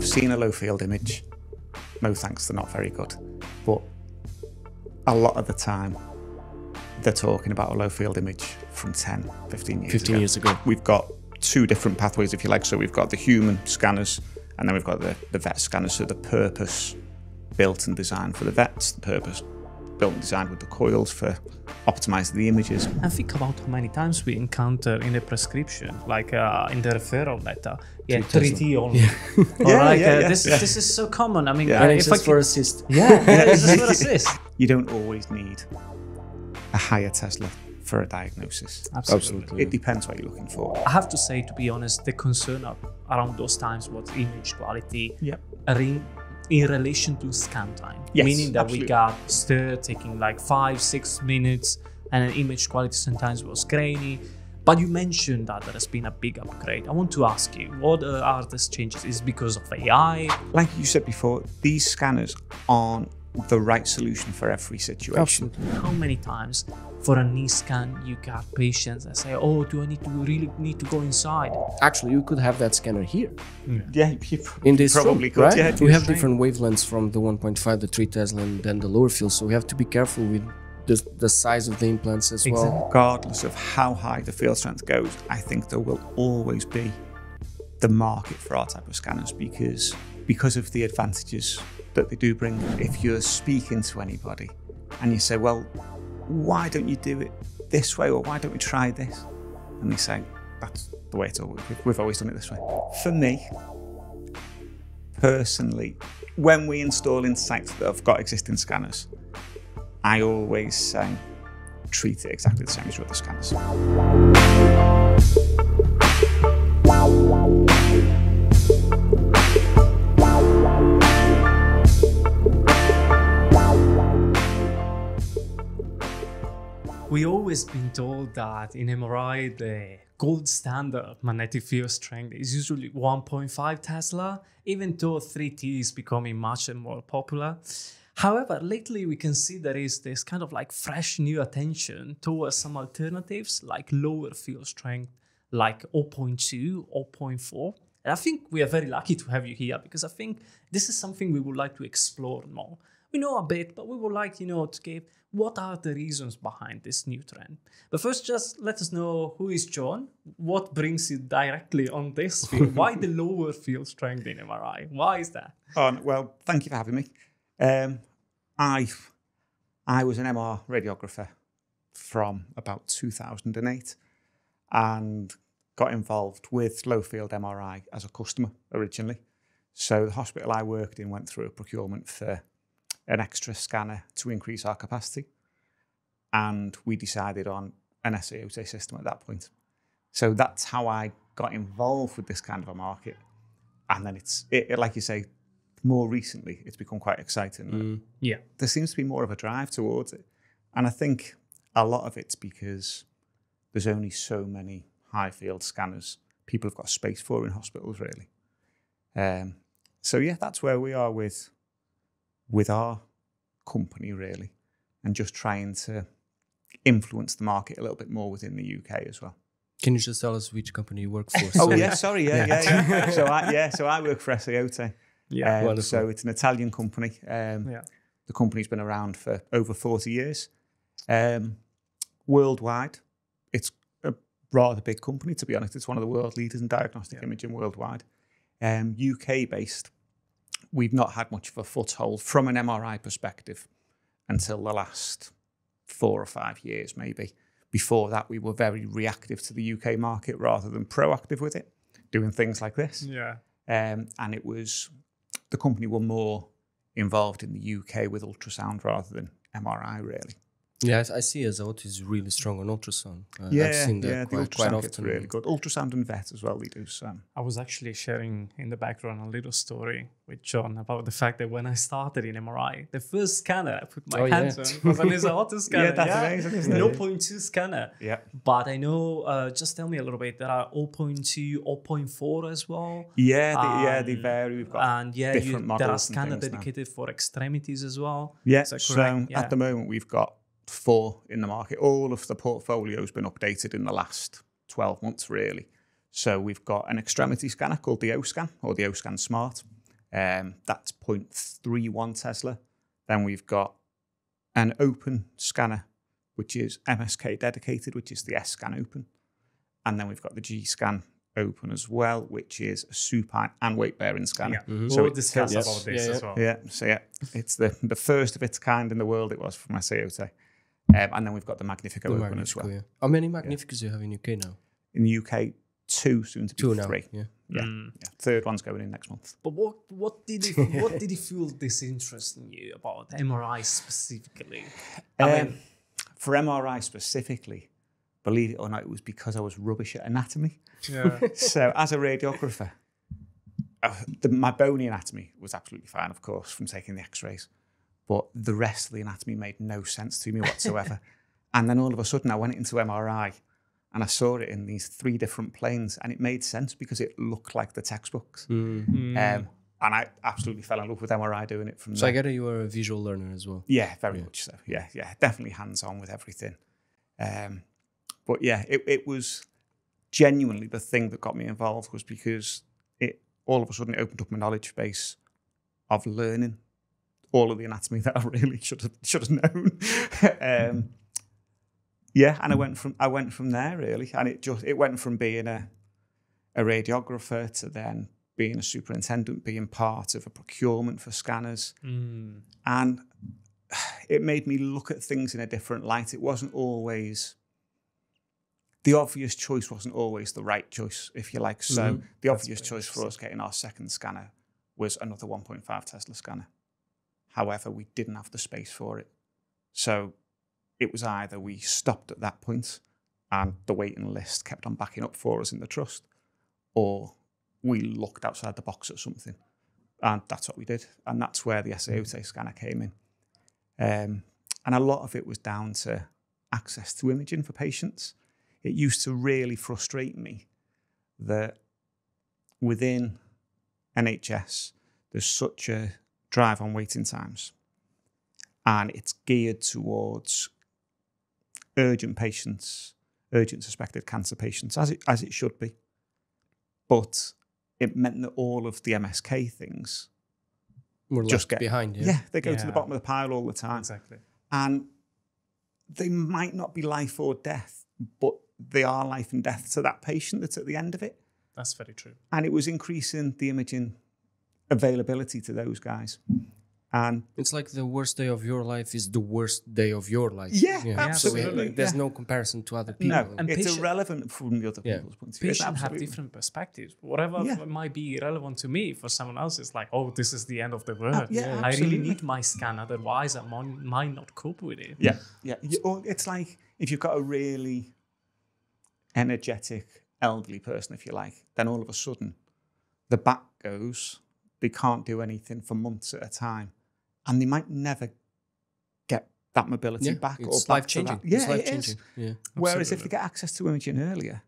I've seen a low field image. No thanks, they're not very good. But a lot of the time, they're talking about a low field image from 10, 15 years ago. We've got two different pathways, if you like. So we've got the human scanners, and then we've got the vet scanners. So the purpose built and designed for the vets, the purpose built and designed with the coils for optimizing the images. And think about how many times we encounter in the prescription, like in the referral letter, 3T only. This is so common. I mean, NHS for assist. NHS for assist. You don't always need a higher Tesla for a diagnosis. Absolutely. It depends what you're looking for. I have to say, to be honest, the concern around those times was image quality in relation to scan time. Yes, meaning that absolutely. we got stir taking like 5-6 minutes, and an image quality sometimes was grainy. But you mentioned that there has been a big upgrade. I want to ask you, what are these changes? Is it because of AI? Like you said before, these scanners aren't the right solution for every situation. Absolutely. How many times for a knee scan you got patients that say, oh, do I really need to go inside? Actually, you could have that scanner here. Yeah, In this probably room, could. right? Yeah, We have different wavelengths from the 1.5, the 3 Tesla, and then the lower field. So we have to be careful with the size of the implants as well. Regardless of how high the field strength goes, I think there will always be the market for our type of scanners because of the advantages that they do bring. If you're speaking to anybody and you say, well, why don't you do it this way, or why don't we try this? And they say, that's the way it's always, we've always done it this way. For me, personally, when we install in sites that have got existing scanners, I always say, treat it exactly the same as your other scanners. We always been told that in MRI, the gold standard magnetic field strength is usually 1.5 Tesla, even though 3T is becoming much more popular. However, lately we can see there is this kind of like fresh new attention towards some alternatives like lower field strength, like 0.2, 0.4. And I think we are very lucky to have you here, because I think this is something we would like to explore more. We know a bit, but we would like, to give what are the reasons behind this new trend. But first, just let us know, who is John? What brings you directly on this field? Why the lower field strength in MRI? Why is that? Oh, well, thank you for having me. I was an MR radiographer from about 2008 and got involved with low field MRI as a customer originally. So the hospital I worked in went through a procurement for an extra scanner to increase our capacity, and we decided on an Esaote system at that point. So that's how I got involved with this kind of a market. And then it's like you say, more recently, it's become quite exciting. Yeah. There seems to be more of a drive towards it. And I think a lot of it's because there's only so many high field scanners people have got space for in hospitals, really. So yeah, that's where we are with our company, really, and just trying to influence the market a little bit more within the UK as well. Can you just tell us which company you work for? Oh yeah, sorry, yeah. So I work for Esaote. Yeah, so it's an Italian company. The company's been around for over 40 years. Worldwide, it's a rather big company, to be honest. It's one of the world leaders in diagnostic imaging worldwide. UK based. We've not had much of a foothold from an MRI perspective until the last 4 or 5 years, maybe. Before that, we were very reactive to the UK market rather than proactive with it, doing things like this. Yeah. And the company were more involved in the UK with ultrasound rather than MRI, really. Yeah, I see Esaote is really strong on ultrasound. I've seen that the quite ultrasound often. really good. Ultrasound and vet as well, they do. So. I was actually sharing in the background a little story with John about the fact that when I started in MRI, the first scanner I put my hands on was an Esaote scanner. Yeah, that's amazing, isn't it? 0.2 scanner. Yeah. But I know, just tell me a little bit, there are 0.2, 0.4 as well. Yeah, they vary. We've got different models. There are scanners dedicated for extremities as well. Yeah, so at the moment we've got 4 in the market. All of the portfolio has been updated in the last 12 months, really. So we've got an extremity scanner called the 𝙄𝙢𝙙𝙀 or the 𝙄𝙀 Smart. That's 0.31 Tesla. Then we've got an open scanner, which is MSK dedicated, which is the S-Scan open. And then we've got the G-Scan open as well, which is a supine and weight-bearing scanner. Yeah. So We'll discuss about this as well. Yeah, so it's the first of its kind in the world. It was from Esaote. And then we've got the Magnifico open as well. Yeah. How many Magnificos do you have in UK now? In the UK, 2, soon to be 3. Now. Yeah. Third one's going in next month. But what did you feel this interest in you about MRI specifically? For MRI specifically, believe it or not, it was because I was rubbish at anatomy. Yeah. So as a radiographer, my bony anatomy was absolutely fine, of course, from taking the x-rays. But the rest of the anatomy made no sense to me whatsoever. And then all of a sudden I went into MRI and I saw it in these 3 different planes, and it made sense because it looked like the textbooks. And I absolutely fell in love with MRI doing it from there. So I get it, you were a visual learner as well. Yeah, very much so. Yeah, definitely hands-on with everything. But yeah, it was genuinely the thing that got me involved, was because it all of a sudden it opened up my knowledge base of learning all of the anatomy that I really should have known. And I went from there really, and it went from being a radiographer to then being a superintendent, being part of a procurement for scanners, and it made me look at things in a different light. It wasn't always the obvious choice, wasn't always the right choice, if you like. So the obvious choice for us getting our second scanner was another 1.5 Tesla scanner. However, we didn't have the space for it. So it was either we stopped at that point and the waiting list kept on backing up for us in the trust, or we looked outside the box at something. And that's what we did. And that's where the Esaote scanner came in. And a lot of it was down to access to imaging for patients. It used to really frustrate me that within NHS, there's such a drive on waiting times, and it's geared towards urgent patients, urgent suspected cancer patients, as it should be. But it meant that all of the MSK things were just get behind. Yeah, they go to the bottom of the pile all the time. Exactly. And they might not be life or death, but they are life and death to that patient that's at the end of it. That's very true. And it was increasing the imaging availability to those guys. And it's like the worst day of your life is the worst day of your life. Yeah, absolutely. So there's no comparison to other people. No, and it's irrelevant from the other people's point of view. Patients have different perspectives. Whatever might be relevant to me, for someone else, it's like, oh, this is the end of the world. I really need my scan, otherwise I might not cope with it. Yeah. It's like if you've got a really energetic elderly person, if you like, then all of a sudden the back goes, they can't do anything for months at a time. And they might never get that mobility back. It's or life-changing. Yeah, it's life-changing. Yeah. Whereas if they get access to imaging earlier,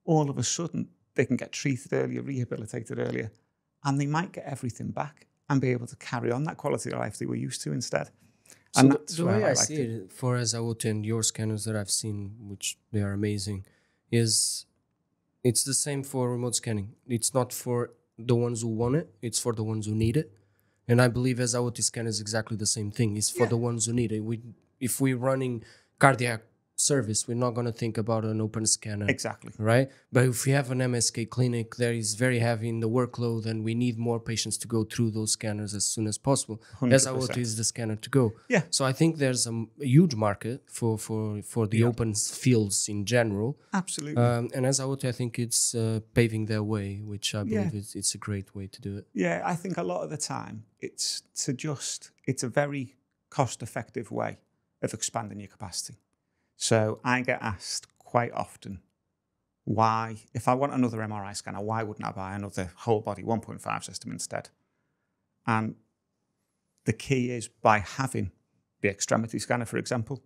all of a sudden they can get treated earlier, rehabilitated earlier, and they might get everything back and be able to carry on that quality of life they were used to instead. So and that's the way I see it, for Esaote and your scanners that I've seen, which they are amazing, is it's the same for remote scanning. It's not for the ones who want it, it's for the ones who need it. And I believe Esaote scan is exactly the same thing. It's for the ones who need it. If we're running cardiac service, we're not going to think about an open scanner. Exactly. Right? But if we have an MSK clinic that is very heavy in the workload and we need more patients to go through those scanners as soon as possible, Esaote is the scanner to go. Yeah. So I think there's a huge market for the open fields in general. Absolutely. And Esaote, I think it's paving their way, which I believe it's a great way to do it. Yeah, I think a lot of the time it's a very cost-effective way of expanding your capacity. So I get asked quite often, why, if I want another MRI scanner, why wouldn't I buy another whole body 1.5 system instead? And the key is, by having the extremity scanner, for example,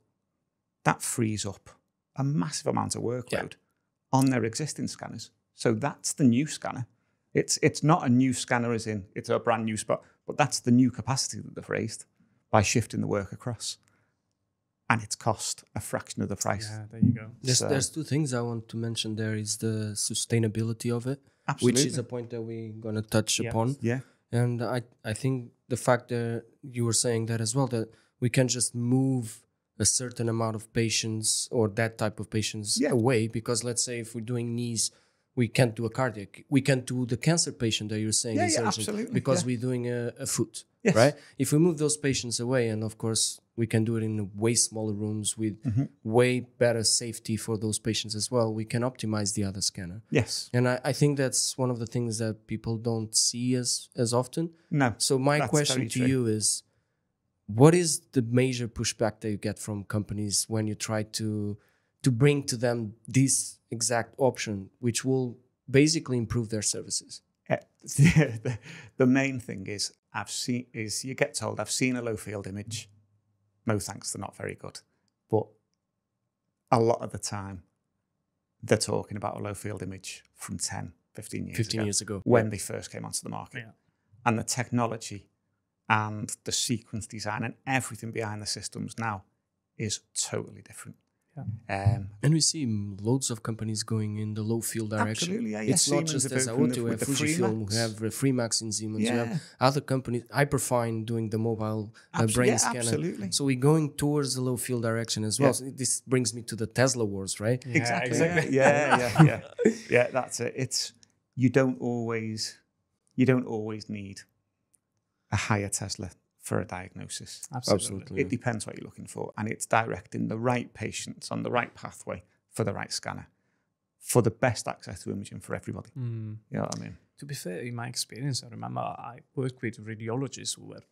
that frees up a massive amount of workload on their existing scanners. So that's the new scanner. It's not a new scanner as in it's a brand new spot, but that's the new capacity that they've raised by shifting the work across. And it's cost a fraction of the price. Yeah, there you go. There's two things I want to mention. There is the sustainability of it, which is a point that we're going to touch upon. Yeah. And I think the fact that you were saying that as well, that we can just move a certain amount of patients or that type of patients away, because let's say if we're doing knees, we can't do a cardiac. We can't do the cancer patient that you're saying is urgent absolutely, because we're doing a foot, Yes. right? If we move those patients away, and of course we can do it in way smaller rooms with way better safety for those patients as well, we can optimize the other scanner. Yes. And I think that's one of the things that people don't see as often. No. So my that's question very to true. you is, what is the major pushback that you get from companies when you try to bring to them this exact option, which will basically improve their services? The main thing is you get told, I've seen a low field image. No thanks, they're not very good. But a lot of the time, they're talking about a low field image from 10, 15 years ago. When they first came onto the market. Yeah. And the technology and the sequence design and everything behind the systems now is totally different. And we see loads of companies going in the low field direction. Absolutely, yeah. It's not Siemens just have opened Esaote, we have with the Fujifilm, Freemax. we have Freemax in Siemens, we Yeah. have other companies, Hyperfine doing the mobile brain scanner. Absolutely. So we're going towards the low field direction as well. Yeah. So this brings me to the Tesla wars, right? Exactly. Yeah, that's it. You don't always need a higher Tesla for a diagnosis. Absolutely. It depends what you're looking for, and it's directing the right patients on the right pathway for the right scanner, for the best access to imaging for everybody. You know what I mean? To be fair, in my experience, I remember I worked with radiologists who were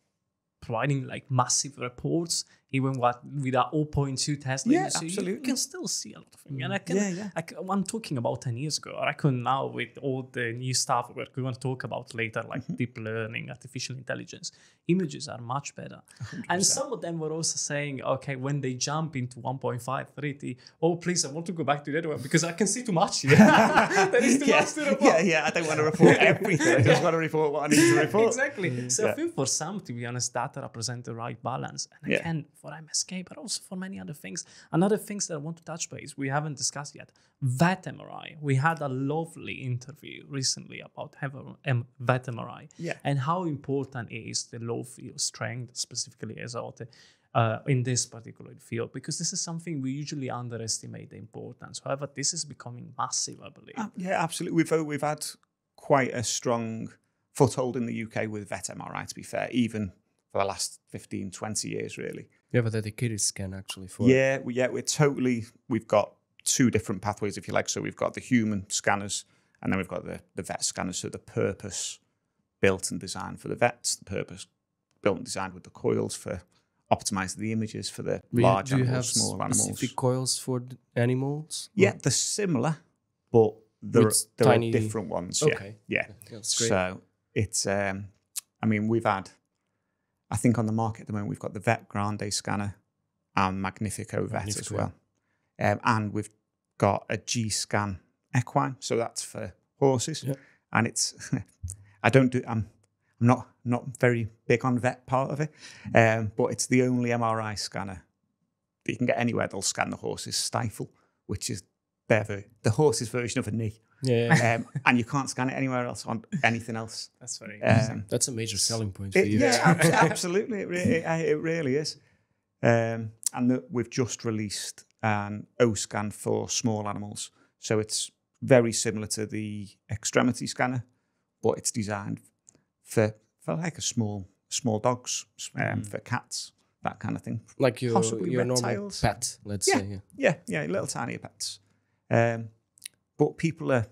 providing like massive reports, even with a 0.2 Tesla. Yeah, so absolutely. You can still see a lot of things. And I'm talking about 10 years ago. I reckon now with all the new stuff we're going to talk about later, like deep learning, artificial intelligence, images are much better. 100%. And some of them were also saying, okay, when they jump into 1.5, 3D, oh, please, I want to go back to that one because I can see too much here. There is too much to report. I don't want to report everything. I just want to report what I need to report. Exactly. So I feel for some, to be honest, data represent the right balance. And again, for MSK, but also for many other things. Another things that I want to touch base, we haven't discussed yet, VET MRI. We had a lovely interview recently about VET MRI and how important is the low field strength, specifically Esaote, in this particular field, because this is something we usually underestimate the importance. However, this is becoming massive, I believe. Yeah, absolutely. We've had quite a strong foothold in the UK with VET MRI, to be fair, even for the last 15, 20 years, really. You have a dedicated scan actually for it. We've got two different pathways, if you like. So we've got the human scanners, and then we've got the vet scanners. So the purpose built and designed for the vets, the purpose built and designed with the coils for optimizing the images for the large animals, small animals. Do you have specific coils for the animals? Yeah, they're similar, but there are different ones. Okay. Yeah. That's great. So it's, we've had, I think on the market at the moment, we've got the Vet Grande scanner and Magnifico Vet as well. And we've got a G-Scan equine. So that's for horses. Yeah. And it's, I'm not very big on vet part of it, but it's the only MRI scanner that you can get anywhere that'll scan the horse's stifle, which is the horse's version of a knee. And you can't scan it anywhere else on anything else. That's very interesting. That's a major selling point for you. Yeah, absolutely. It really is. And we've just released an O-scan for small animals. So it's very similar to the extremity scanner, but it's designed for like a small dogs, for cats, that kind of thing. Like your normal reptiles. pet, let's say. Yeah, little tiny pets. But people are,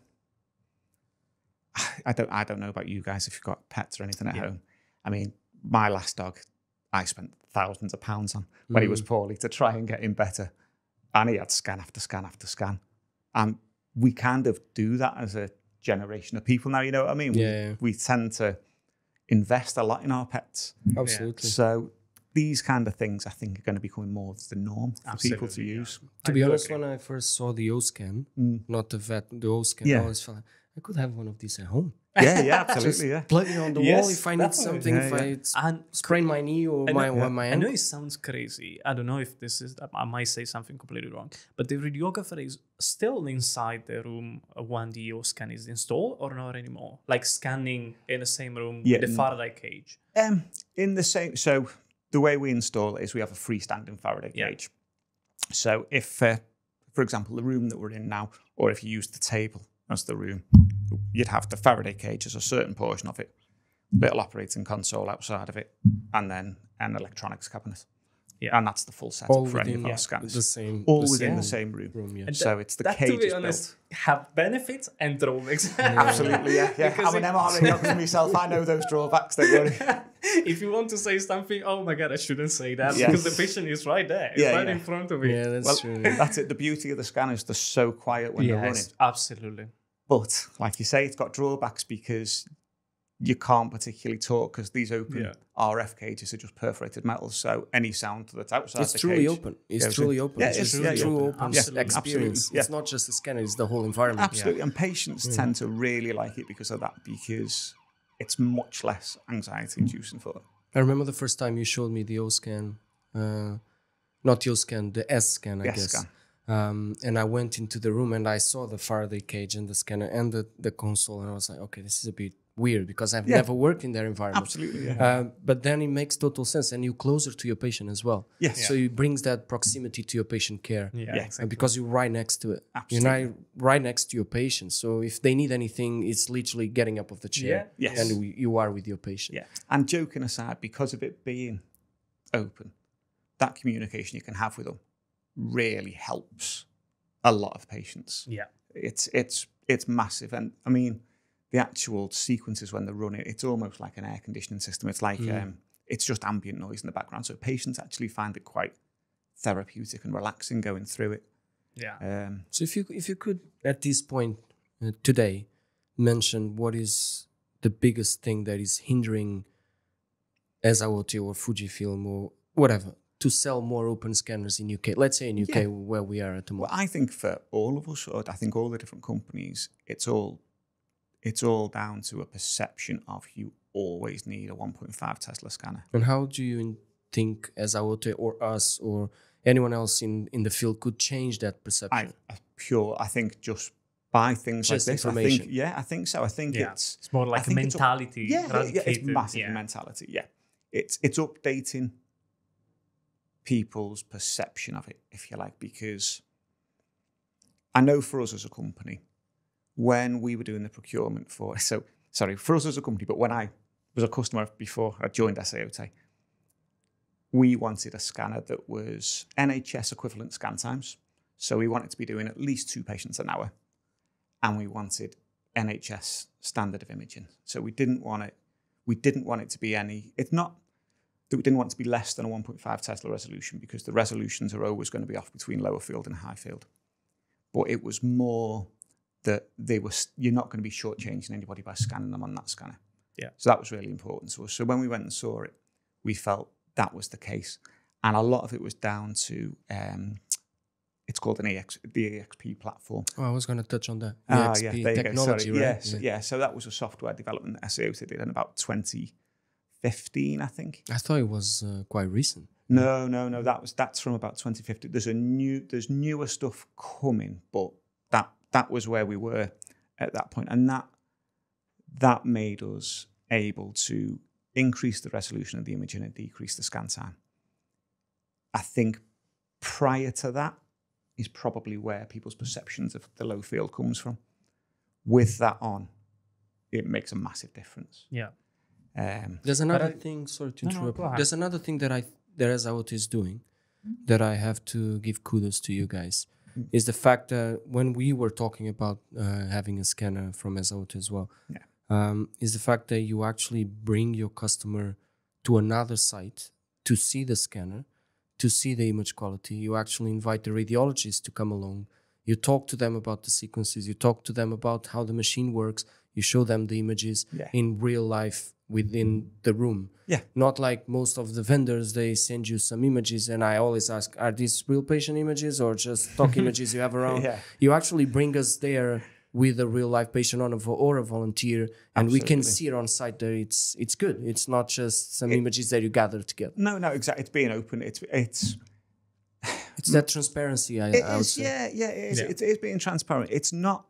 I don't know about you guys if you've got pets or anything at home. I mean, my last dog, I spent thousands of pounds on when he was poorly to try and get him better. And he had scan after scan after scan. And we kind of do that as a generation of people now, you know what I mean? We tend to invest a lot in our pets. Absolutely. So these kind of things, I think, are going to become more of the norm for people to use. To be honest, when I first saw the O-scan, not the vet, the O-scan, I always felt like I could have one of these at home. Yeah, absolutely, yeah. Plug it on the Yes, wall if I need definitely. something, if I And sprain my knee or my I know ankle. it sounds crazy. I don't know if this is, I might say something completely wrong, but the radiographer is still inside the room when the EO scan is installed or not anymore? Like scanning in the same room with the Faraday cage? In the same, so the way we install it is we have a freestanding Faraday cage. So if, for example, the room that we're in now, or if you use the table as the room, you'd have the Faraday cage as a certain portion of it, little operating console outside of it, and then an electronics cabinet. Yeah. And that's the full setup All for any within of our scanners. the same, all within the same room. So it's the that, cage to be is honest, built. have benefits and drawbacks. Absolutely, yeah. I'm an MR radiographer myself. I know those drawbacks. Don't worry. If you want to say something, oh my God, I shouldn't say that because the patient is right there. It's right in front of you. Yeah, that's true. That's it. The beauty of the scanners, they're so quiet when they're running. Absolutely. But like you say, it's got drawbacks because you can't particularly talk because these open RF cages are just perforated metal. So any sound that's outside it's the truly cage open. It's truly open. It's a true open experience. It's not just the scanner, it's the whole environment. Absolutely. And patients tend to really like it because of that, because it's much less anxiety inducing for them. I remember the first time you showed me the O scan, not the O scan, the S scan, I guess. Scan. And I went into the room and I saw the Faraday cage and the scanner and the console, and I was like, okay, this is a bit weird because I've never worked in that environment. Absolutely, but then it makes total sense, and you're closer to your patient as well. Yes. So it brings that proximity to your patient care. Exactly. Because you're right next to it. Absolutely. You're right next to your patient. So if they need anything, it's literally getting up off the chair. And you are with your patient. Yeah. And joking aside, because of it being open, that communication you can have with them really helps a lot of patients. Yeah. It's massive. And I mean, the actual sequences when they're running, it's almost like an air conditioning system. It's like, it's just ambient noise in the background. So patients actually find it quite therapeutic and relaxing going through it. Yeah. So if you could, at this point today, mention what is the biggest thing that is hindering Esaote or Fujifilm or whatever to sell more open scanners in UK? Let's say in UK where we are at the moment. Well, I think for all of us, or I think all the different companies, it's all down to a perception of you always need a 1.5 Tesla scanner. And how do you think Esaote or us or anyone else in the field could change that perception? I think just by things Just like this. information. I think so. I think it's more like a mentality. It's massive mentality. Yeah, it's updating people's perception of it, if you like, because I know for us as a company, when we were doing the procurement for us as a company, but when I was a customer before I joined Esaote, we wanted a scanner that was NHS equivalent scan times. So we wanted to be doing at least 2 patients an hour, and we wanted NHS standard of imaging. So we didn't want it to be it's not that we didn't want it to be less than a 1.5 Tesla resolution, because the resolutions are always going to be off between lower field and high field. But it was more that you're not going to be shortchanging anybody by scanning them on that scanner. Yeah. So that was really important to us. So when we went and saw it, we felt that was the case. And a lot of it was down to, it's called the EXP platform. Oh, I was going to touch on that. EXP there technology, you go. right? So that was a software development that Esaote did in about 2015, I think. I thought it was quite recent. No. That's from about 2015. There's newer stuff coming, but that was where we were at that point, and that made us able to increase the resolution of the imaging and decrease the scan time. I think prior to that is probably where people's perceptions of the low field comes from. With that on, it makes a massive difference. Yeah. There's another thing. Sorry to interrupt. There's another thing that Esaote is doing that I have to give kudos to you guys. Is the fact that when we were talking about having a scanner from Esaote as well, is the fact that you actually bring your customer to another site to see the scanner, to see the image quality. You actually invite the radiologist to come along. You talk to them about the sequences. You talk to them about how the machine works. You show them the images in real life within the room. Yeah. Not like most of the vendors, they send you some images, and I always ask, are these real patient images or just stock images you have around? You actually bring us there with a real life patient or a volunteer, and we can see it on site that it's good. It's not just some images that you gather together. No, exactly. It's being open. It's that transparency. I would say. Yeah, it is. Yeah. It is being transparent. It's not,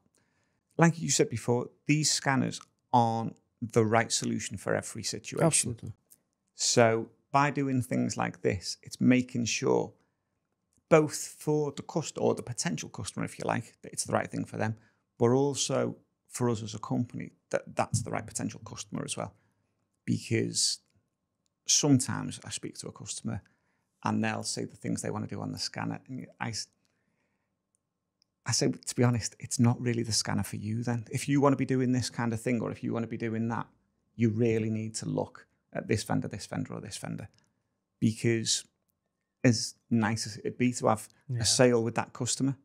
like you said before, these scanners aren't the right solution for every situation. Absolutely. So by doing things like this, it's making sure both for the customer or the potential customer, if you like, that it's the right thing for them, but also for us as a company, that's the right potential customer as well. Because sometimes I speak to a customer and they'll say the things they want to do on the scanner. And I say, to be honest, it's not really the scanner for you then. If you want to be doing this kind of thing, or if you want to be doing that, you really need to look at this vendor, or this vendor. Because as nice as it'd be to have a sale with that customer,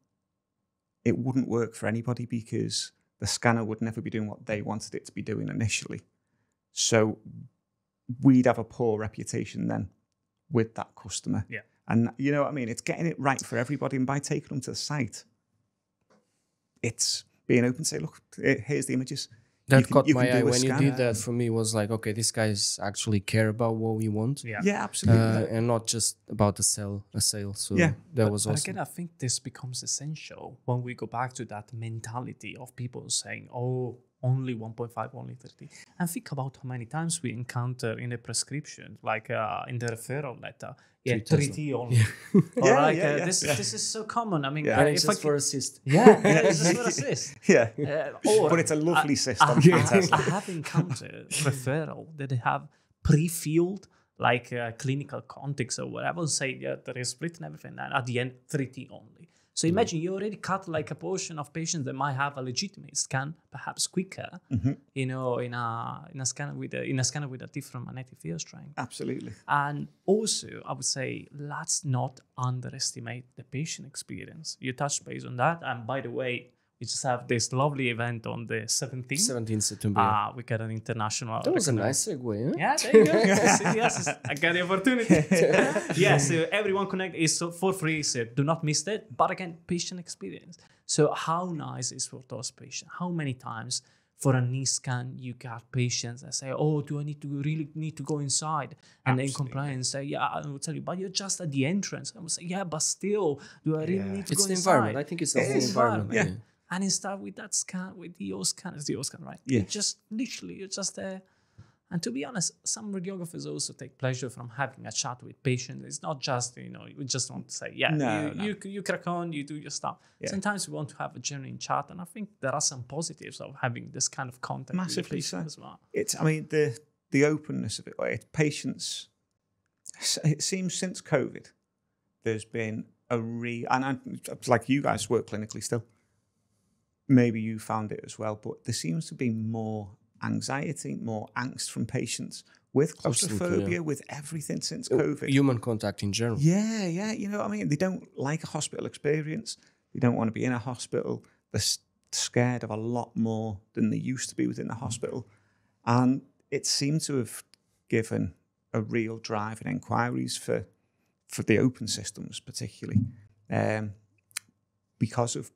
it wouldn't work for anybody because the scanner would never be doing what they wanted it to be doing initially. So we'd have a poor reputation then with that customer. Yeah. And you know what I mean? It's getting it right for everybody. And by taking them to the site, it's being open to say, look, here's the images. That caught my eye when you did that. For me, was like, okay, these guys actually care about what we want. Yeah, absolutely. And not just about a sale. So that was awesome. But again, I think this becomes essential when we go back to that mentality of people saying, oh, only 1.5, only 30. And think about how many times we encounter in a prescription, like in the referral letter, 3T only. This is so common. I mean, and it's just for assist. It's just for assist. But it's a lovely system. I have encountered referral that they have pre-filled like clinical context or whatever, say there is split and everything, and at the end 3T only. So imagine you already cut like a portion of patients that might have a legitimate scan, perhaps quicker, in a scanner with a different magnetic field strength. Absolutely. And also, I would say, let's not underestimate the patient experience. You touched base on that, and by the way, we just have this lovely event on the 17th September. We got an international. That was a nice segue. Huh? Yeah, there you go. yes, I got the opportunity. So everyone connect is for free. So do not miss that. But again, patient experience. So how nice is for those patients? How many times for a knee scan you got patients that say, "Oh, do I really need to go inside?" And then compliance say, "Yeah," I will tell you, "But you're just at the entrance." I will say, "Yeah, but still, do I really need to go inside?" It's the environment. I think it's the whole environment. Yeah. And instead with that scan, with the scan, it's the scan, right? Yeah. It's just literally, you're just there. And to be honest, some radiographers also take pleasure from having a chat with patients. It's not just, you just want to say, you crack on, you do your stuff. Yeah. Sometimes we want to have a genuine chat. And I think there are some positives of having this kind of contact with the patient as well. It's, I mean, the openness of it, patients, it seems since COVID, there's been and like you guys work clinically still. Maybe you found it as well, but there seems to be more anxiety, more angst from patients with claustrophobia, with everything since COVID. Human contact in general. Yeah. You know what I mean? They don't like a hospital experience. They don't want to be in a hospital. They're scared of a lot more than they used to be within the hospital. And it seemed to have given a real drive in inquiries for the open systems, particularly, because of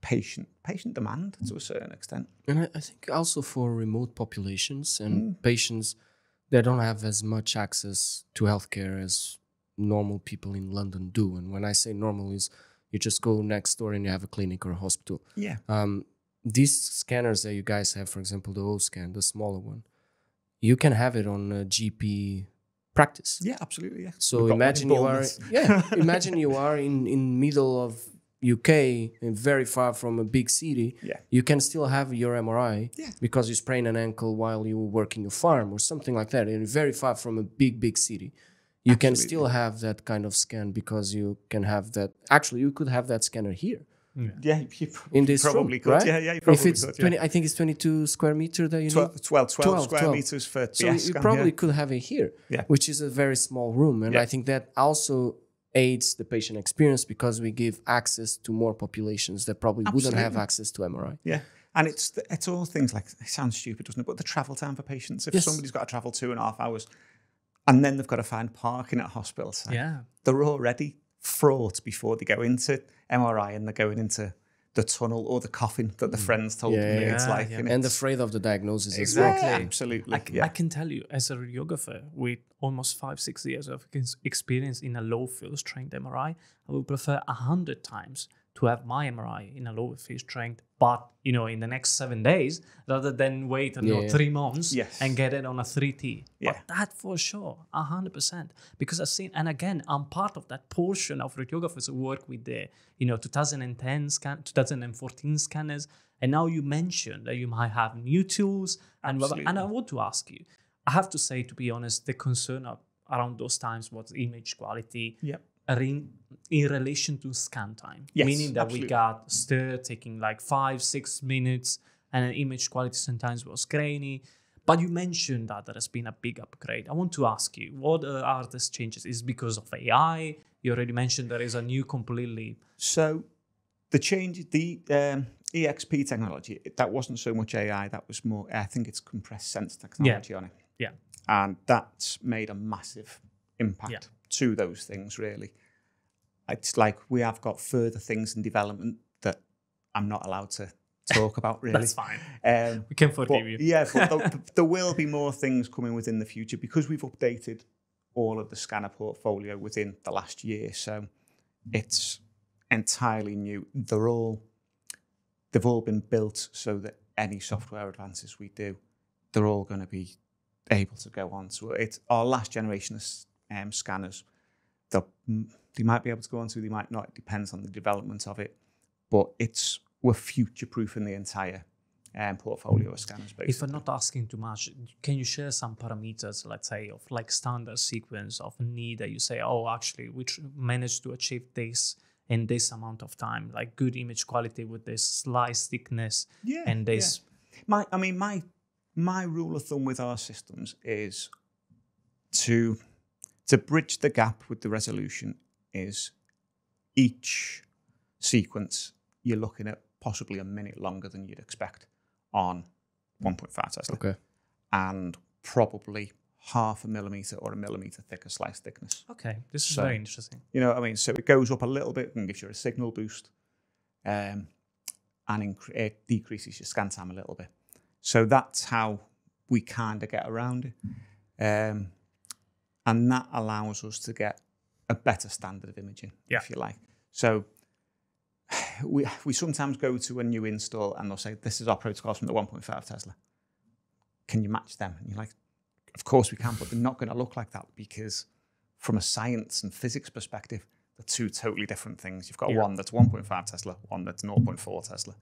patient demand to a certain extent. And I think also for remote populations and patients that don't have as much access to healthcare as normal people in London do. And when I say normal is you just go next door and you have a clinic or a hospital. Yeah. These scanners that you guys have, for example, the O scan, the smaller one, you can have it on a GP practice. Yeah, absolutely. Yeah. So imagine you are in middle of UK and very far from a big city. Yeah. You can still have your MRI because you sprain an ankle while you work in your farm or something like that, and very far from a big city. You can still have that kind of scan because you can have that. Actually, you could have that scanner here. Yeah, you in this probably room, could. Right? Yeah, you probably if it's could. 20, I think it's 22 square meters that you need. 12 square meters for the So you probably could have it here, which is a very small room. And I think that also aids the patient experience because we give access to more populations that probably wouldn't have access to MRI. Yeah. And it's all things like, it sounds stupid, doesn't it? But the travel time for patients. If somebody's got to travel 2.5 hours and then they've got to find parking at a hospital site, they're already fraught before they go into MRI and they're going into the tunnel or the coffin that the friends told me it's like. yeah. And afraid of the diagnosis Exactly. as well. Yeah, absolutely. I can tell you, as a radiographer with almost 5-6 years of experience in a low field strength MRI, I would prefer 100 times to have my MRI in a lower field strength, but in the next 7 days, rather than wait 3 months and get it on a 3T. Yeah. But that for sure, 100%. Because I've seen, and again, I'm part of that portion of radiographers who work with the 2014 scanners. And now you mentioned that you might have new tools. And I want to ask you, I have to say, to be honest, the concern around those times was image quality. Yep. In relation to scan time, yes, meaning that absolutely. we got stir taking like 5-6 minutes, and an image quality sometimes was grainy. But you mentioned that there has been a big upgrade. I want to ask you, what are these changes? Is it because of AI? You already mentioned there is a new completely. So the change, the EXP technology, that wasn't so much AI. That was more, I think it's compressed sense technology on it. Yeah. And that's made a massive impact to those things, really. It's like we have got further things in development that I'm not allowed to talk about, really. That's fine. We can forgive but, you. Yeah, but there will be more things coming within the future because we've updated all of the scanner portfolio within the last year. So it's entirely new. They've all been built so that any software advances we do, they're all going to be able to go on to it. Our last generation of scanners, they might be able to go on to, they might not. It depends on the development of it. But we're future-proofing the entire portfolio of scanners, basically. If I'm not asking too much, can you share some parameters, let's say, of like standard sequence of need that you say, oh, actually, we managed to achieve this in this amount of time, like good image quality with this slice thickness and this. Yeah. My rule of thumb with our systems is to bridge the gap with the resolution is each sequence you're looking at possibly a minute longer than you'd expect on 1.5 Tesla. Okay. And probably 0.5 millimeter or 1 millimeter thicker slice thickness. Okay, this is very interesting. So it goes up a little bit and gives you a signal boost, and it decreases your scan time a little bit. So that's how we kind of get around it. And that allows us to get a better standard of imaging, if you like. So we sometimes go to a new install and they'll say, this is our protocols from the 1.5 Tesla. Can you match them? And you're like, of course we can, but they're not going to look like that because from a science and physics perspective, they're two totally different things. You've got one that's 1.5 Tesla, one that's 0.4 Tesla.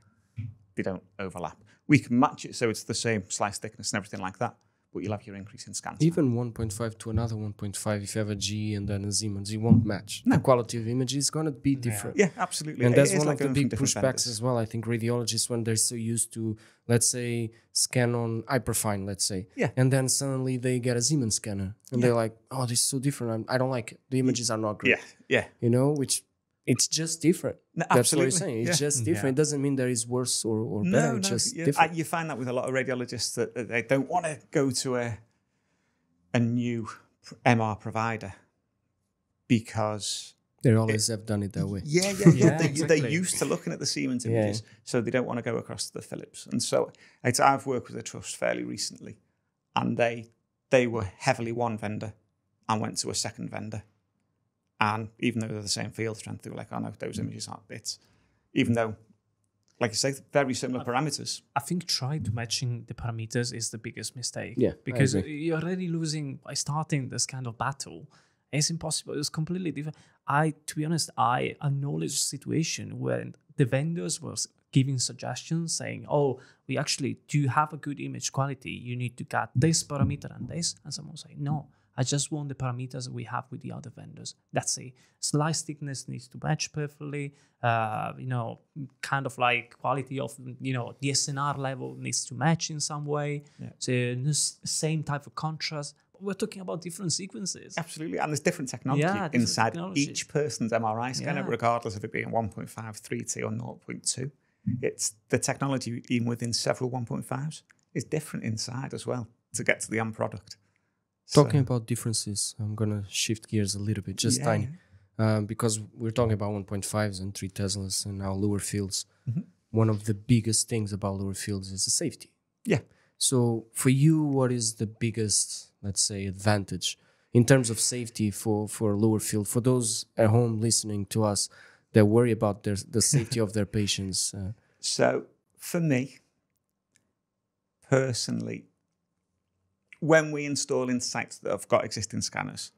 They don't overlap. We can match it so it's the same slice thickness and everything like that, but you'll have your increase in scan time. Even 1.5 to another 1.5, if you have a G and then a Z won't match. No. The quality of image is going to be different. Yeah, absolutely. And that's one of the big pushbacks as well. I think radiologists, when they're so used to, let's say, scan on hyperfine, let's say, and then suddenly they get a Siemens scanner and they're like, oh, this is so different. I don't like it. The images are not great. Yeah. Which it's just different. No, that's what you're saying. It's just different. It doesn't mean there is worse or better. It's just different. You find that with a lot of radiologists that they don't want to go to a new MR provider because they always have done it that way. They're used to looking at the Siemens images, so they don't want to go across to the Philips. And so I've worked with a trust fairly recently, and they were heavily one vendor and went to a second vendor. And even though they're the same field strength, they were like, oh no, those images aren't bits. Even though, like you say, very similar parameters. I think trying to matching the parameters is the biggest mistake. Yeah, because you're already losing by starting this kind of battle. It's impossible. It's completely different. To be honest, I acknowledge a situation where the vendors were giving suggestions saying, oh, we actually do have a good image quality. You need to get this parameter and this. And someone say, no. I just want the parameters we have with the other vendors. That's it. Slice thickness needs to match perfectly. Kind of like quality of, the SNR level needs to match in some way. Yeah. So same type of contrast. But we're talking about different sequences. Absolutely. And there's different technology inside each person's MRI scanner, regardless of it being 1.5, 3T or 0.2. It's the technology, even within several 1.5s, is different inside as well to get to the end product. Talking about differences, I'm going to shift gears a little bit, just tiny, because we're talking about 1.5s and 3 Teslas and now lower fields. one of the biggest things about lower fields is the safety. Yeah. So for you, what is the biggest, let's say, advantage in terms of safety for lower field, for those at home listening to us that worry about the safety of their patients? So for me, personally, when we install in sites that have got existing scanners,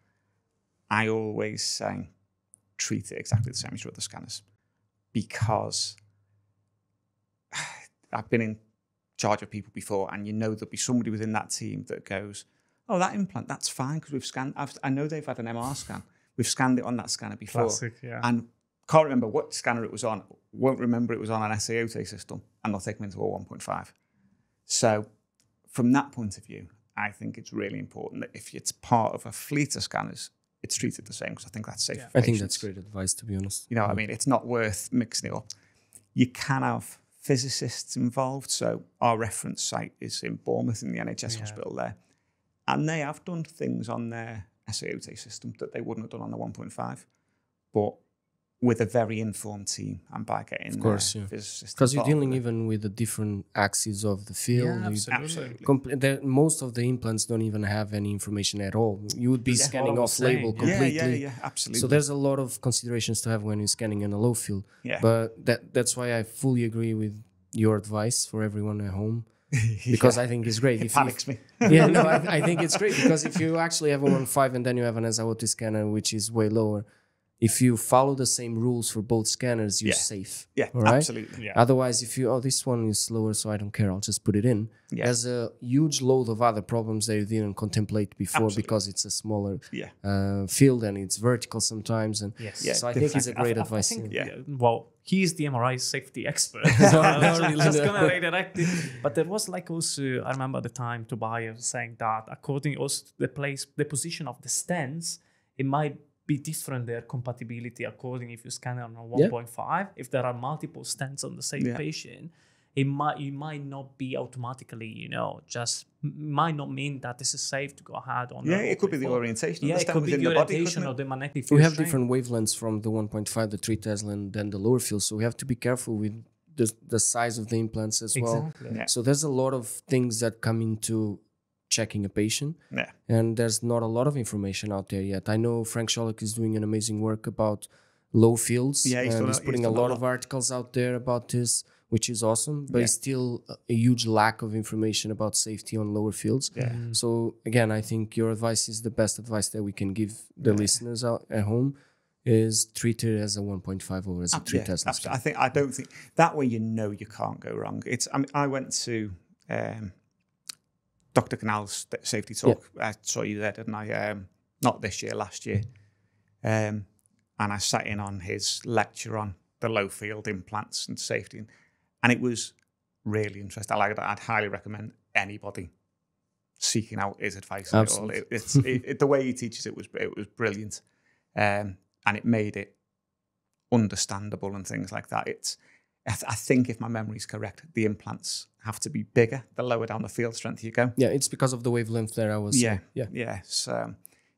I always say treat it exactly the same as your other scanners, because I've been in charge of people before, and there'll be somebody within that team that goes, "Oh, that implant, that's fine because we've scanned. I know they've had an MR scan. We've scanned it on that scanner before." Classic, yeah. And can't remember what scanner it was on. Won't remember it was on an Esaote system, and they'll take them into a 1.5. So from that point of view, I think it's really important that if it's part of a fleet of scanners, it's treated the same, because I think that's safe for I think patients. that's great advice, to be honest. You know what I mean? It's not worth mixing it up. You can have physicists involved. So our reference site is in Bournemouth in the NHS hospital there. And they have done things on their Esaote system that they wouldn't have done on the 1.5. But with a very informed team, and by getting physicists, because you're dealing with even with the different axes of the field. Yeah, absolutely. Most of the implants don't even have any information at all. You would be scanning off label completely. Yeah, absolutely. So there's a lot of considerations to have when you're scanning in a low field. Yeah. But that's why I fully agree with your advice for everyone at home, because I think it's great. It panics me. Yeah, no, I think it's great, because if you actually have a 1.5 and then you have an Esaote scanner, which is way lower, if you follow the same rules for both scanners, you're safe. Yeah, all right? absolutely. Yeah. Otherwise, if this one is slower, so I don't care, I'll just put it in. Yeah. There's a huge load of other problems that you didn't contemplate before, because it's a smaller field and it's vertical sometimes. And so I think it's a great advice. Well, he's the MRI safety expert. So I'm just going to redirect it. But there was also, I remember the time Tobias saying that according also to the position of the stents, it might be different, their compatibility according if you scan it on a 1.5. If there are multiple stents on the same patient, it might not be automatically, just might not mean that this is safe to go ahead on. Yeah, it could be the orientation. It could be the orientation of the magnetic field. We have different wavelengths from the 1.5, the 3 Tesla, and then the lower field. So we have to be careful with the size of the implants as well. Yeah. So there's a lot of things that come into checking a patient, and there's not a lot of information out there yet. I know Frank Scholek is doing an amazing work about low fields, and he's putting a lot of articles out there about this, which is awesome, but it's still a huge lack of information about safety on lower fields. So again, I think your advice is the best advice that we can give the listeners out at home, is treat it as a 1.5 or as a 3 Tesla. I don't think that way you can't go wrong. I went to Dr. Canal's safety talk. I saw you there, didn't I? Not this year, last year. And I sat in on his lecture on the low field implants and safety. And it was really interesting. I'd highly recommend anybody seeking out his advice. Absolutely. The way he teaches it was brilliant. And it made it understandable and things like that. I think, if my memory is correct, the implants have to be bigger the lower down the field strength you go. Yeah, it's because of the wavelength there. So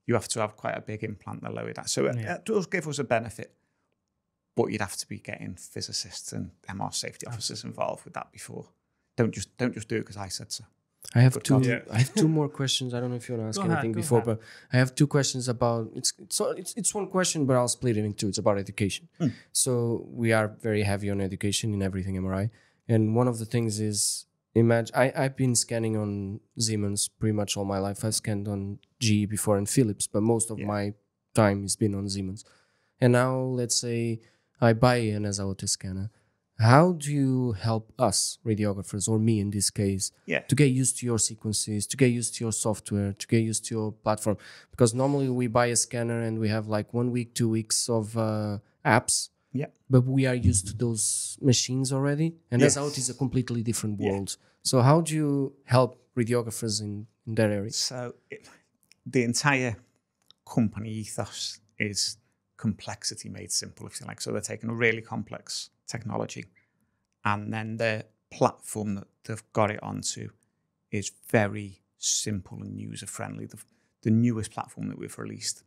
you have to have quite a big implant the lower down. So it does give us a benefit, but you'd have to be getting physicists and MR safety officers involved with that before. Don't just do it because I said so. I have two more questions. I don't know if you want to ask anything before, but I have two questions about it's one question, but I'll split it in two. It's about education. So we are very heavy on education in Everything MRI, and one of the things is, imagine I've been scanning on Siemens pretty much all my life. I've scanned on GE before and Philips, but most of my time has been on Siemens. And now let's say I buy an Esaote scanner. How do you help us radiographers, or me in this case, to get used to your sequences, to get used to your software, to get used to your platform? Because normally we buy a scanner and we have like 1 week, 2 weeks of apps, but we are used to those machines already. And Esaote is a completely different world. So how do you help radiographers in that area? So the entire company ethos is complexity made simple, if you like. So they're taking a really complex technology, and then the platform that they've got it onto is very simple and user-friendly. The newest platform that we've released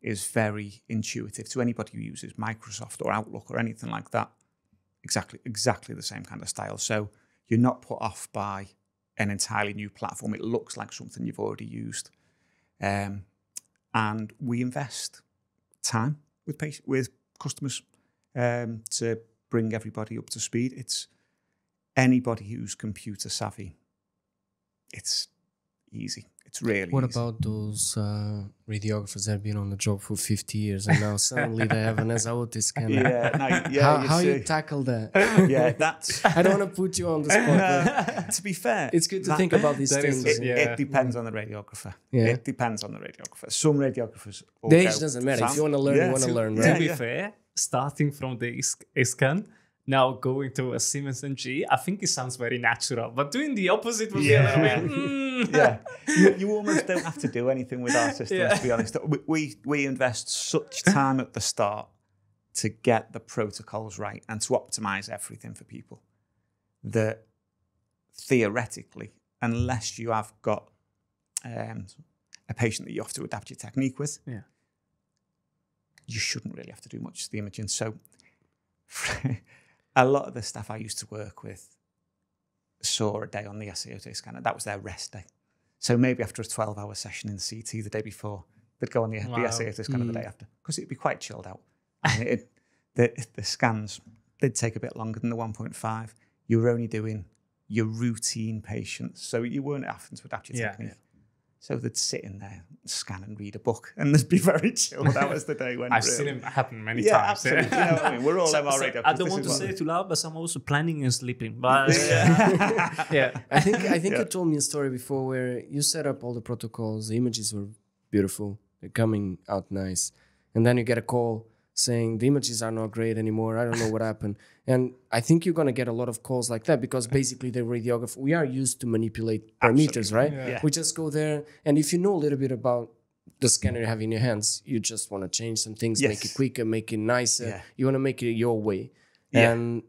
is very intuitive to anybody who uses Microsoft or Outlook or anything like that. exactly the same kind of style. So you're not put off by an entirely new platform. It looks like something you've already used. And we invest time with customers to bring everybody up to speed. It's anybody who's computer savvy. It's easy. It's really What easy. about those radiographers that have been on the job for 50 years and now suddenly they have an Esaote scanner? How you tackle that? Yeah, that's... I don't want to put you on the spot. To be fair... It's good to think about these things. It depends on the radiographer. Yeah. It depends on the radiographer. Some radiographers... The age doesn't matter. If you want to learn, you want to learn, right? To be fair, starting from the scan, now going to a Siemens NG, I think it sounds very natural. But doing the opposite would be a little bit... Yeah. You almost don't have to do anything with our system, to be honest. We invest such time at the start to get the protocols right and to optimize everything for people that theoretically, unless you have got a patient that you have to adapt your technique with, you shouldn't really have to do much to the imaging. So a lot of the staff I used to work with saw a day on the Esaote scanner. That was their rest day. So maybe after a 12-hour session in CT the day before, they'd go on the Esaote scanner the day after, because it'd be quite chilled out. And the scans, they'd take a bit longer than the 1.5. You were only doing your routine patients, so you weren't having to adapt your technique. So they'd sit in there, scan and read a book, and they'd be very chilled. That was the day when... I've seen it happen many times. Absolutely. You know what I mean? We're all MR radio. I don't want to say it too loud, but I'm also planning and sleeping. But I think you told me a story before where you set up all the protocols. The images were beautiful. They're coming out nice. And then you get a call saying the images are not great anymore. I don't know what happened. And I think you're going to get a lot of calls like that because basically the radiographer, we are used to manipulate parameters, right? Yeah. We just go there. And if you know a little bit about the scanner you have in your hands, you just want to change some things, make it quicker, make it nicer. Yeah. You want to make it your way. Yeah. And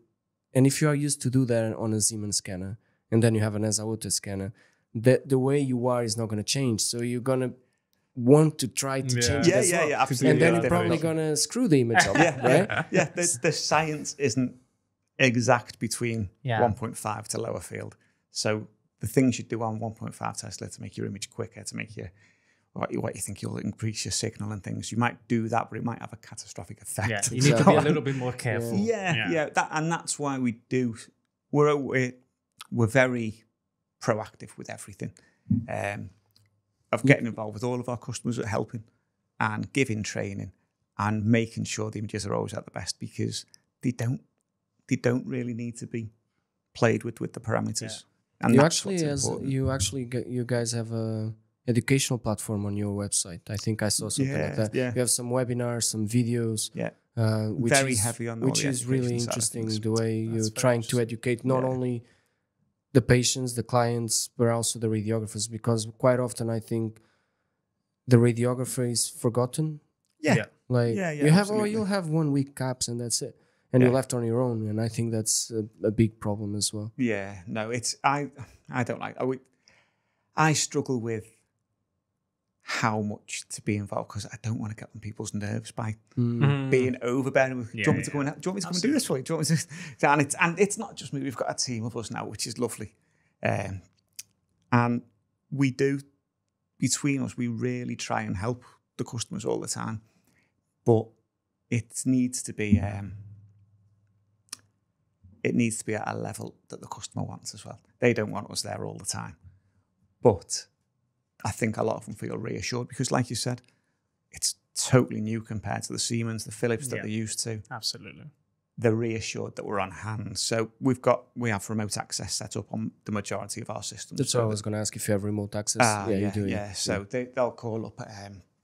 if you are used to do that on a Siemens scanner, and then you have an Esaote scanner, the way you are is not going to change. So you're going to want to try to change it as well. Absolutely. And then you're probably going to screw the image up, right? The science isn't exact between 1.5 to lower field. So the things you do on 1.5 Tesla to make your image quicker, to make your what you think you'll increase your signal and things, you might do that, but it might have a catastrophic effect. Yeah, you need to be a little bit more careful. That's why we do. We're very proactive with everything. Of getting involved with all of our customers at helping and giving training and making sure the images are always at the best, because they don't really need to be played with the parameters. And you guys have a educational platform on your website. I think I saw something like that. Yeah. You have some webinars, some videos. Yeah. Which very is heavy on which all is the really education interesting, side of the way you're trying to educate not only the patients, the clients, but also the radiographers, because quite often I think the radiographer is forgotten. You'll have 1 week caps and that's it. And you're left on your own. And I think that's a big problem as well. Yeah, no, I don't like, I struggle with how much to be involved, because I don't want to get on people's nerves by being overbearing. Do you want me to come and do this for you? Do you want me to? And it's not just me. We've got a team of us now, which is lovely. And we do, between us, we really try and help the customers all the time. But it needs to be at a level that the customer wants as well. They don't want us there all the time. But I think a lot of them feel reassured because, like you said, it's totally new compared to the Siemens, the Philips that they're used to. Absolutely. They're reassured that we're on hand. So we have remote access set up on the majority of our systems. That's what I was going to ask, if you have remote access. You do. Yeah, so they'll call up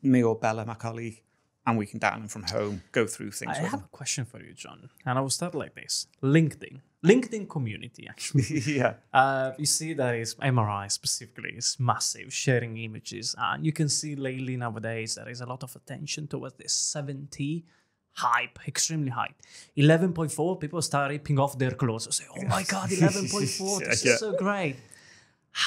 me or Bella, my colleague, and we can dial in from home, go through things. I have a question for you, John, and I will start like this. LinkedIn community, actually. You see that is MRI specifically is massive, sharing images. And you can see lately nowadays there is a lot of attention towards this 70 hype, extremely hype. 11.4, people start ripping off their clothes and say, oh my God, 11.4, this is so great.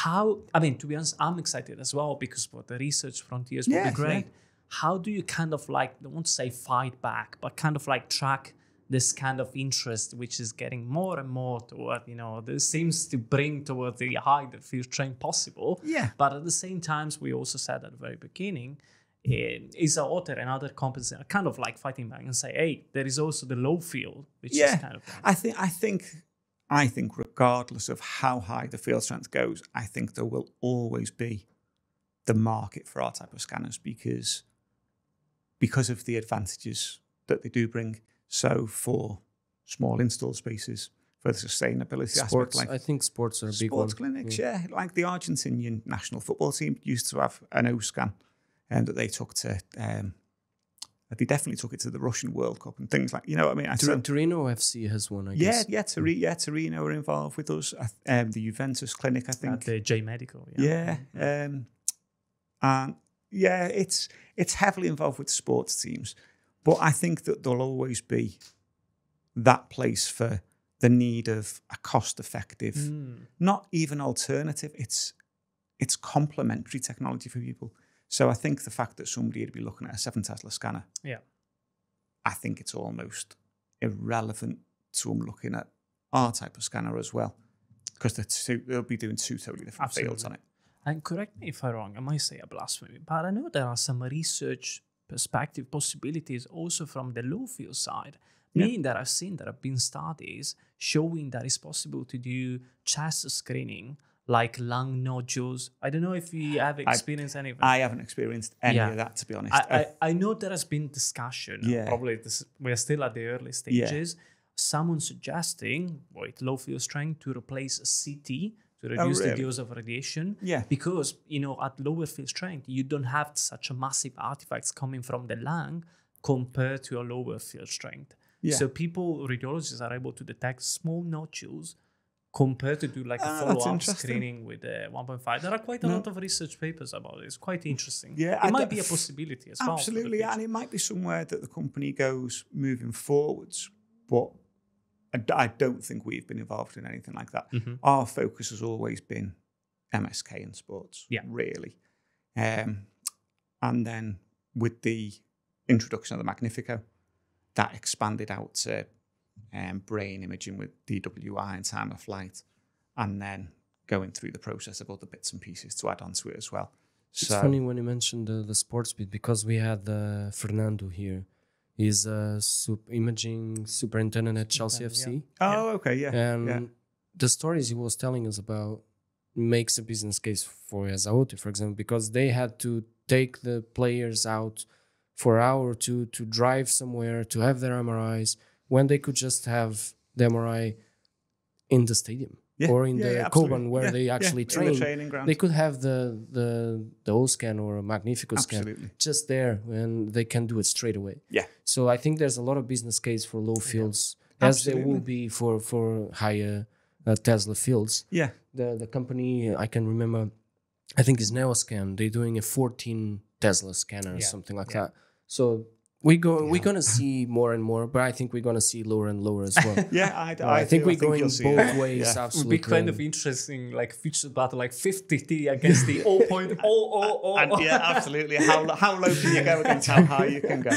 To be honest, I'm excited as well because for the research frontiers will be great. How do you kind of I don't want to say fight back, but kind of track this kind of interest, which is getting more and more toward, this seems to bring toward the higher field strength possible. Yeah. But at the same time, we also said at the very beginning, Esaote and other companies are kind of like fighting back and say, hey, there is also the low field, which is kind of... I think regardless of how high the field strength goes, I think there will always be the market for our type of scanners because of the advantages that they do bring. So for small install spaces, for the sustainability sports, aspect, I think sports are a big one. Sports clinics, yeah. Like the Argentinian national football team used to have an O scan that they took to. They definitely took it to the Russian World Cup and things like, you know what I mean? Torino FC has one, I guess. Torino are involved with us. The Juventus clinic, I think. At the J Medical, it's heavily involved with sports teams. But I think that there'll always be that place for the need of a cost-effective, not even alternative, it's complementary technology for people. So I think the fact that somebody would be looking at a 7 Tesla scanner, I think it's almost irrelevant to them looking at our type of scanner as well, because they'll be doing 2 totally different fields on it. And correct me if I'm wrong, I might say a blasphemy, but I know there are some research perspective possibilities also from the low field side. Meaning that I've seen there have been studies showing that it's possible to do chest screening like lung nodules. I don't know if you have experienced any of it. I haven't experienced any of that, to be honest. I know there has been discussion. Probably we're still at the early stages. Someone suggesting with low field strength to replace a CT to reduce the dose of radiation. Because, at lower field strength, you don't have such a massive artifacts coming from the lung compared to a lower field strength. So radiologists are able to detect small nodules compared to do like a follow-up screening with 1.5. There are quite a lot of research papers about it. It's quite interesting. It might be a possibility as well. Absolutely, and it might be somewhere that the company goes moving forwards, but I don't think we've been involved in anything like that. Our focus has always been MSK and sports, really. And then with the introduction of the Magnifico, that expanded out to brain imaging with DWI and time of flight, and then going through the process of other bits and pieces to add on to it as well. It's funny when you mentioned the sports bit, because we had Fernando here. He's a imaging superintendent at Chelsea FC. Oh, okay, And the stories he was telling us about makes a business case for Esaote, for example, because they had to take the players out for an hour or two to drive somewhere to have their MRIs, when they could just have the MRI in the stadium or in the Koban where they actually train. The training ground. They could have the O scan or a Magnifico scan just there, and they can do it straight away. So I think there's a lot of business case for low fields, as there will be for higher Tesla fields. The company, I can remember, I think is Neoscan. They're doing a 14 Tesla scanner or something like that. So we're gonna see more and more, but I think we're gonna see lower and lower as well. I think we're going both ways. Absolutely, it would be kind of interesting, like future battle, like 50T against the 0.000. And absolutely. How low can you go against how high you can go?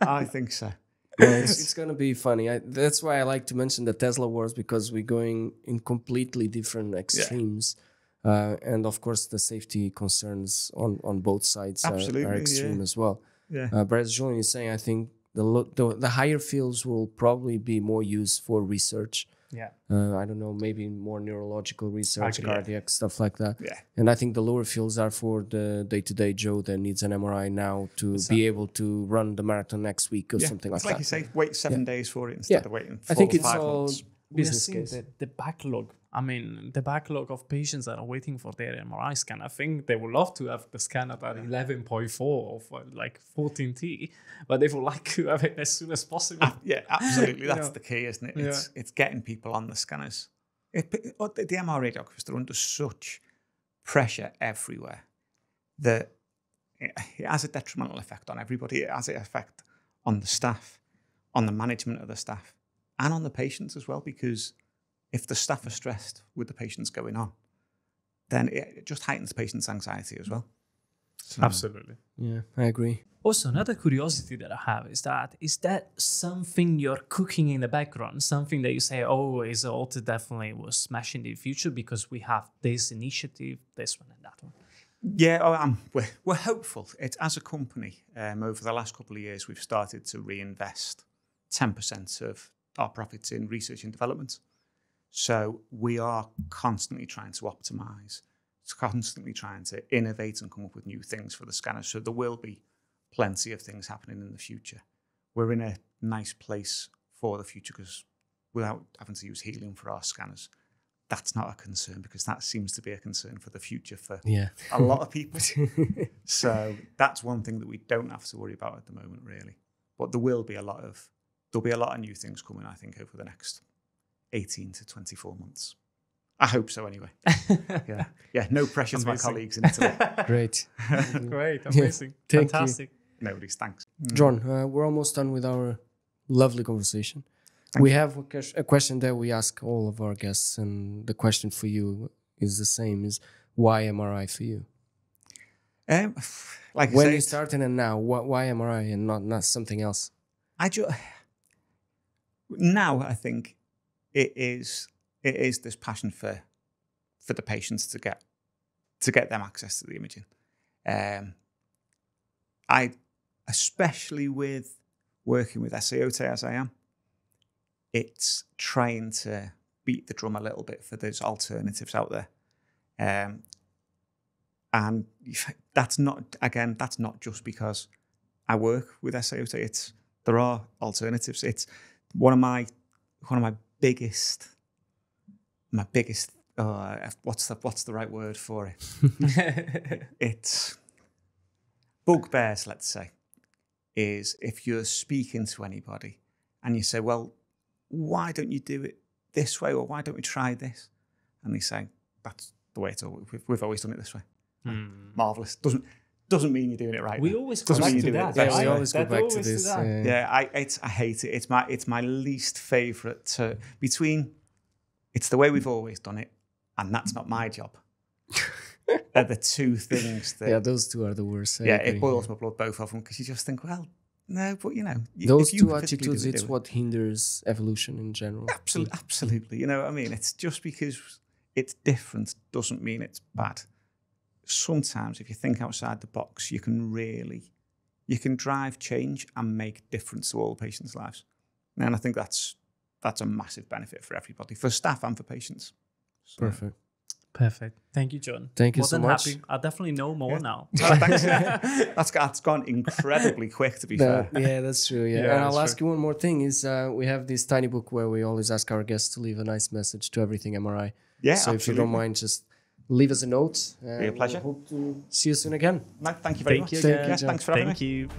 I think so. It's gonna be funny. That's why I like to mention the Tesla wars, because we're going in completely different extremes. And of course, the safety concerns on both sides are extreme as well. But as Julian is saying, I think the higher fields will probably be more used for research. I don't know, maybe more neurological research, cardiac, stuff like that. And I think the lower fields are for the day-to-day Joe that needs an MRI now to be able to run the marathon next week or something like that. Like you say, wait 7 days for it instead of waiting 4 I think or it's 5 all months. business case. The backlog. I mean, the backlog of patients that are waiting for their MRI scan. I think they would love to have the scan at 11.4 or like 14T, but they would like to have it as soon as possible. Absolutely. That's the key, isn't it? It's getting people on the scanners. The MRI radiographers, they're under such pressure everywhere that it has a detrimental effect on everybody. It has an effect on the staff, on the management of the staff, and on the patients as well, because if the staff are stressed with the patients going on, then it just heightens the patient's anxiety as well. So, Absolutely. Yeah, I agree. Also, another curiosity that I have is that something you're cooking in the background, something that you say, oh, Esaote definitely was smashing the future because we have this initiative, this one and that one. Yeah, we're hopeful. As a company, over the last couple of years, we've started to reinvest 10% of our profits in research and development. So we are constantly trying to optimize, constantly trying to innovate and come up with new things for the scanners. So there will be plenty of things happening in the future. We're in a nice place for the future because without having to use helium for our scanners, that's not a concern, because that seems to be a concern for the future for a lot of people. So that's one thing that we don't have to worry about at the moment, really. But there'll be a lot of new things coming, I think, over the next 18 to 24 months. I hope so, anyway. Yeah. No pressure to my colleagues in Italy. Great. Great, amazing, fantastic. Nobody's thanks. John, we're almost done with our lovely conversation. We have a question that we ask all of our guests, and the question for you is the same: is why MRI for you? Like when you started and now, why MRI and not something else? Now I think it is this passion for the patients to get them access to the imaging. I especially with working with Esaote as I am, it's trying to beat the drum a little bit for those alternatives out there. And that's not just because I work with Esaote. There are alternatives. It's one of my biggest what's the right word for it? It's bugbears, let's say, is if you're speaking to anybody and you say, well, why don't you do it this way, or why don't we try this? And they say, that's the way we've always done it this way. Marvelous. Doesn't mean you're doing it right. We always go back to that. Yeah, we always go back to this. I hate it. It's my least favourite between. It's the way we've always done it, and that's not my job. Are the two things that those two are the worst. It boils my blood, both of them, because you just think, well, no, but those two attitudes, it's what hinders evolution in general. Absolutely. You know what I mean? It's just because it's different doesn't mean it's bad. Sometimes if you think outside the box, you can drive change and make difference to all patients' lives. And I think that's a massive benefit for everybody, for staff and for patients. So. Perfect. Thank you, John. Thank you so much. Happy. I definitely know more now. Thanks. That's gone incredibly quick, to be fair. Yeah, that's true. Yeah. And I'll ask you one more thing. Is we have this tiny book where we always ask our guests to leave a nice message to Everything MRI. Yeah, so absolutely. If you don't mind, just leave us a note. Be a pleasure. We'll hope to see you soon again. Thank you very much. Thank you. Thanks for having me. Thank you.